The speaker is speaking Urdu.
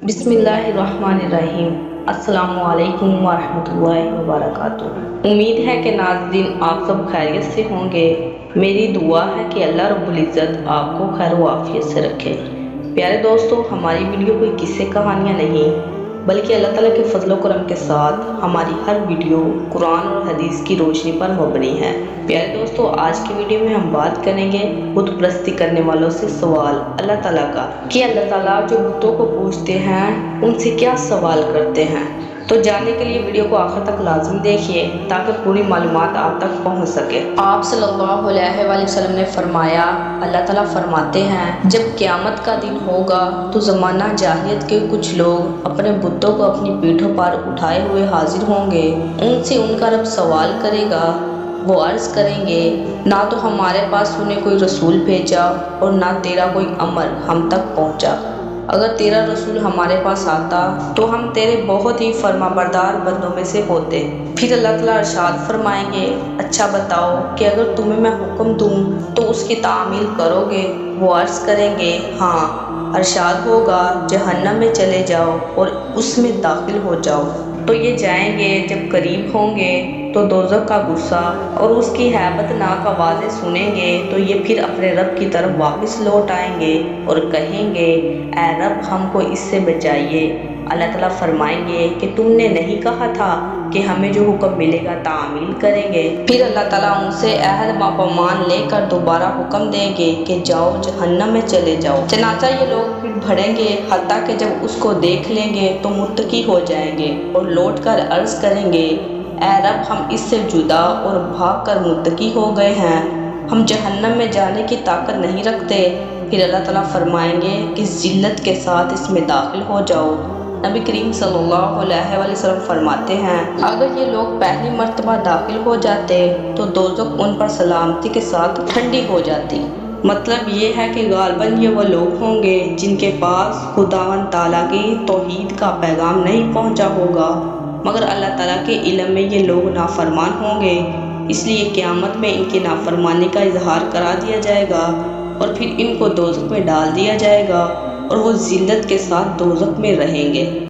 بسم اللہ الرحمن الرحیم۔ السلام علیکم ورحمۃ اللہ وبرکاتہ۔ امید ہے کہ ناظرین آپ سب خیریت سے ہوں گے۔ میری دعا ہے کہ اللہ رب العزت آپ کو خیر و عافیت سے رکھے۔ پیارے دوستو، ہماری ویڈیو کوئی قصے کہانیاں نہیں بلکہ اللہ تعالیٰ کے فضل و کرم کے ساتھ ہماری ہر ویڈیو قرآن اور حدیث کی روشنی پر مبنی ہے۔ پیارے دوستو، آج کی ویڈیو میں ہم بات کریں گے بت پرستی کرنے والوں سے سوال اللہ تعالیٰ کا، کہ اللہ تعالیٰ جو بتوں کو پوجتے ہیں ان سے کیا سوال کرتے ہیں۔ تو جاننے کے لیے ویڈیو کو آخر تک لازم دیکھیے تاکہ پوری معلومات آپ تک پہنچ سکے۔ آپ صلی اللہ علیہ وآلہ وسلم نے فرمایا، اللہ تعالیٰ فرماتے ہیں، جب قیامت کا دن ہوگا تو زمانہ جاہلیت کے کچھ لوگ اپنے بتوں کو اپنی پیٹھوں پر اٹھائے ہوئے حاضر ہوں گے۔ ان سے ان کا رب سوال کرے گا۔ وہ عرض کریں گے، نہ تو ہمارے پاس انہیں کوئی رسول بھیجا اور نہ تیرا کوئی امر ہم تک پہنچا۔ اگر تیرا رسول ہمارے پاس آتا تو ہم تیرے بہت ہی فرما بردار بندوں میں سے ہوتے۔ پھر اللہ تعالیٰ ارشاد فرمائیں گے، اچھا بتاؤ کہ اگر تمہیں میں حکم دوں تو اس کی تعمیل کرو گے؟ وہ عرض کریں گے، ہاں۔ ارشاد ہوگا، جہنم میں چلے جاؤ اور اس میں داخل ہو جاؤ۔ تو یہ جائیں گے، جب قریب ہوں گے تو دوزخ کا غصہ اور اس کی ہیبت ناک آوازیں سنیں گے تو یہ پھر اپنے رب کی طرف واپس لوٹ آئیں گے اور کہیں گے، اے رب ہم کو اس سے بچائیے۔ اللہ تعالیٰ فرمائیں گے کہ تم نے نہیں کہا تھا کہ ہمیں جو حکم ملے گا تعمیل کریں گے؟ پھر اللہ تعالیٰ ان سے عہد پیمان لے کر دوبارہ حکم دیں گے کہ جاؤ جہنم میں چلے جاؤ۔ چنانچہ یہ لوگ پھر بڑھیں گے حتیٰ کہ جب اس کو دیکھ لیں گے تو متقی ہو جائیں گے اور لوٹ کر عرض کریں گے، اے رب ہم اس سے جدا اور بھاگ کر متقی ہو گئے ہیں، ہم جہنم میں جانے کی طاقت نہیں رکھتے۔ پھر اللہ تعالیٰ فرمائیں گے کہ ذلت کے ساتھ اس میں داخل ہو جاؤ۔ نبی کریم صلی اللہ علیہ وآلہ وسلم فرماتے ہیں، اگر یہ لوگ پہلی مرتبہ داخل ہو جاتے تو دوزخ ان پر سلامتی کے ساتھ ٹھنڈی ہو جاتی۔ مطلب یہ ہے کہ غالباً یہ وہ لوگ ہوں گے جن کے پاس خداوند تعالیٰ کی توحید کا پیغام نہیں پہنچا ہوگا، مگر اللہ تعالیٰ کے علم میں یہ لوگ نافرمان ہوں گے، اس لیے قیامت میں ان کی نافرمانی کا اظہار کرا دیا جائے گا اور پھر ان کو دوزخ میں ڈال دیا جائے گا اور وہ ذلت کے ساتھ دوزخ میں رہیں گے۔